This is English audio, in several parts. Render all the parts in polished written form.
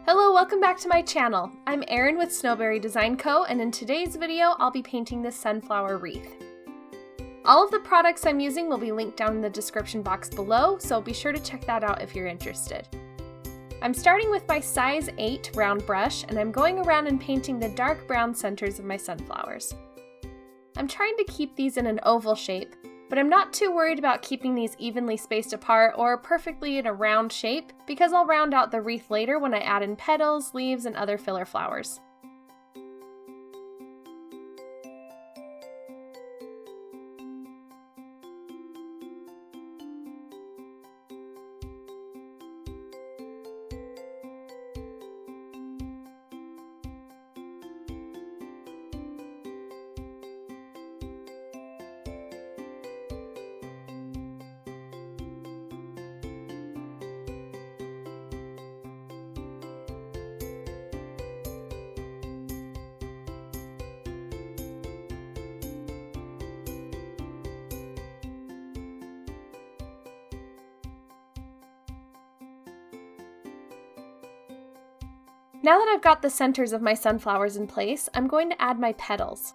Hello, welcome back to my channel. I'm Erin with Snowberry Design Co, and in today's video, I'll be painting this sunflower wreath. All of the products I'm using will be linked down in the description box below, so be sure to check that out if you're interested. I'm starting with my size 8 round brush, and I'm going around and painting the dark brown centers of my sunflowers. I'm trying to keep these in an oval shape, but I'm not too worried about keeping these evenly spaced apart or perfectly in a round shape because I'll round out the wreath later when I add in petals, leaves, and other filler flowers. Now that I've got the centers of my sunflowers in place, I'm going to add my petals.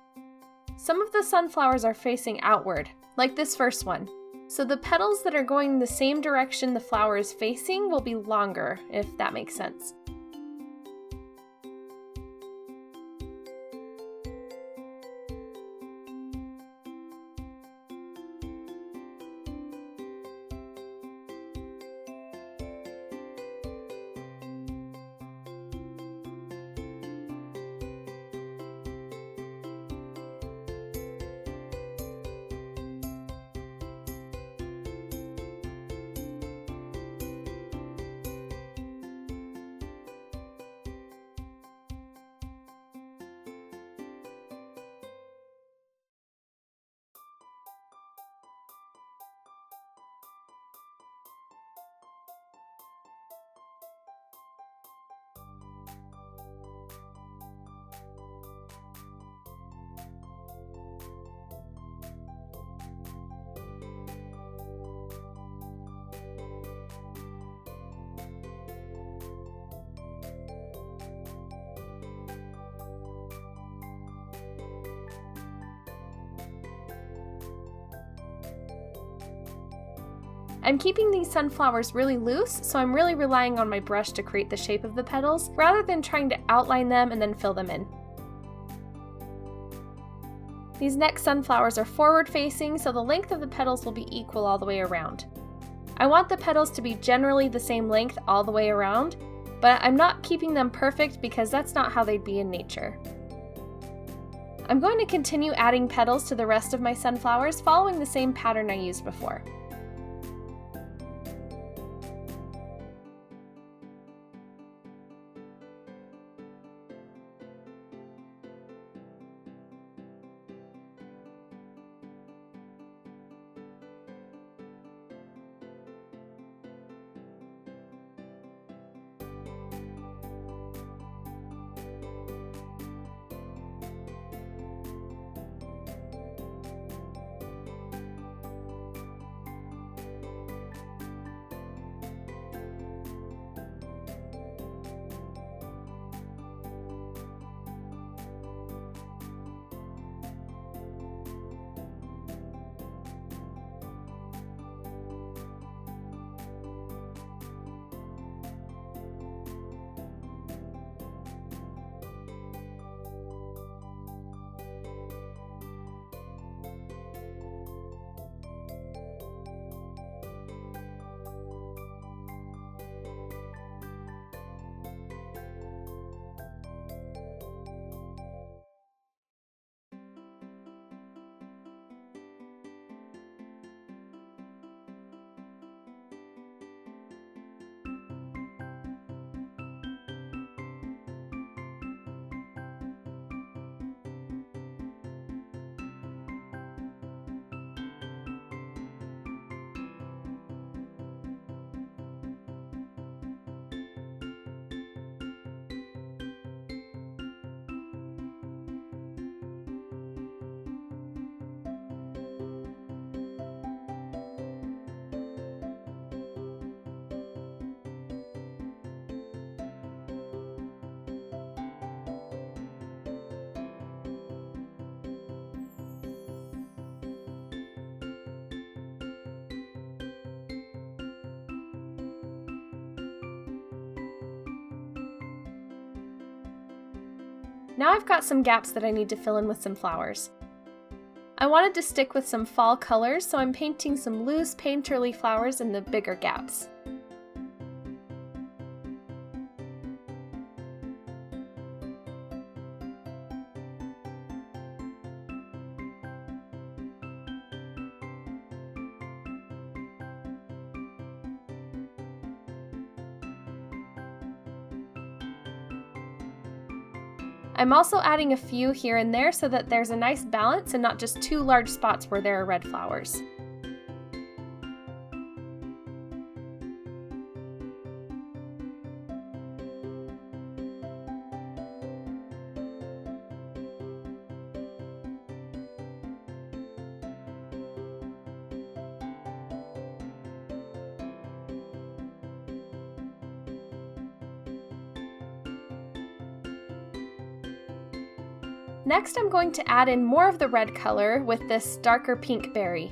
Some of the sunflowers are facing outward, like this first one, so the petals that are going the same direction the flower is facing will be longer, if that makes sense. I'm keeping these sunflowers really loose, so I'm really relying on my brush to create the shape of the petals, rather than trying to outline them and then fill them in. These next sunflowers are forward facing, so the length of the petals will be equal all the way around. I want the petals to be generally the same length all the way around, but I'm not keeping them perfect because that's not how they'd be in nature. I'm going to continue adding petals to the rest of my sunflowers, following the same pattern I used before. Now I've got some gaps that I need to fill in with some flowers. I wanted to stick with some fall colors, so I'm painting some loose painterly flowers in the bigger gaps. I'm also adding a few here and there so that there's a nice balance and not just two large spots where there are red flowers. Next, I'm going to add in more of the red color with this darker pink berry.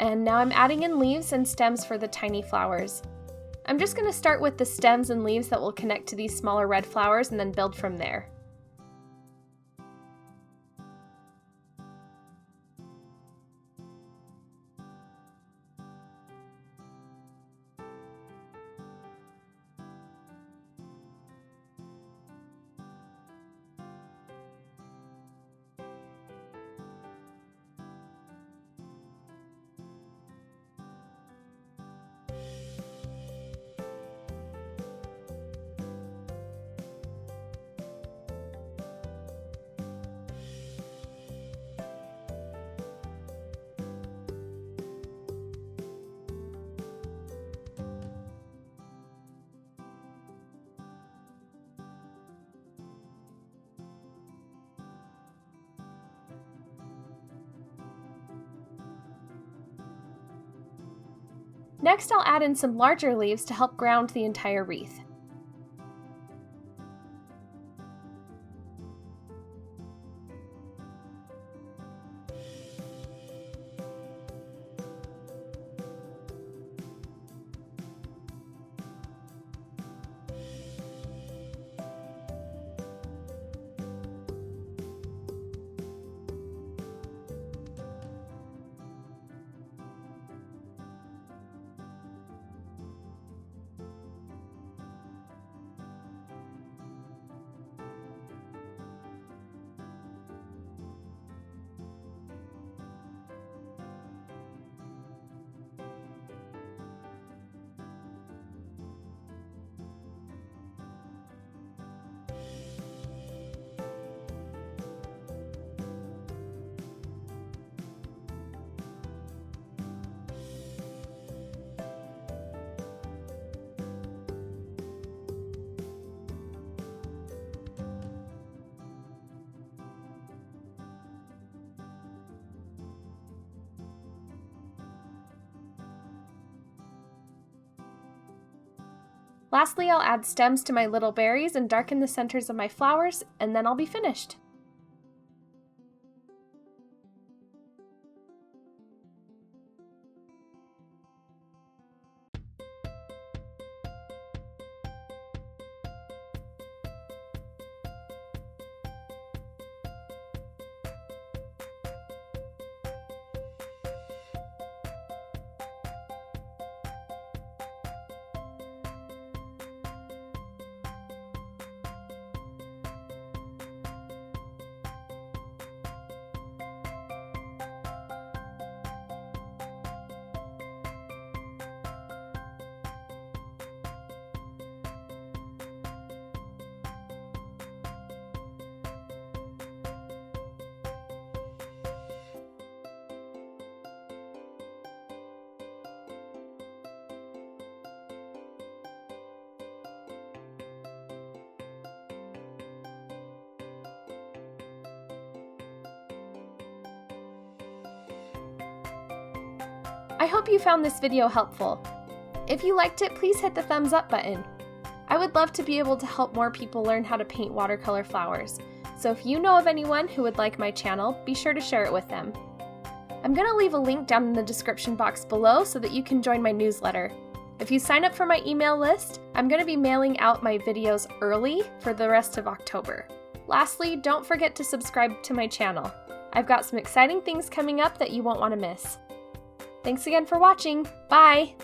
And now I'm adding in leaves and stems for the tiny flowers. I'm just going to start with the stems and leaves that will connect to these smaller red flowers and then build from there. Next, I'll add in some larger leaves to help ground the entire wreath. Lastly, I'll add stems to my little berries and darken the centers of my flowers, and then I'll be finished. I hope you found this video helpful. If you liked it, please hit the thumbs up button. I would love to be able to help more people learn how to paint watercolor flowers, so if you know of anyone who would like my channel, be sure to share it with them. I'm going to leave a link down in the description box below so that you can join my newsletter. If you sign up for my email list, I'm going to be mailing out my videos early for the rest of October. Lastly, don't forget to subscribe to my channel. I've got some exciting things coming up that you won't want to miss. Thanks again for watching. Bye!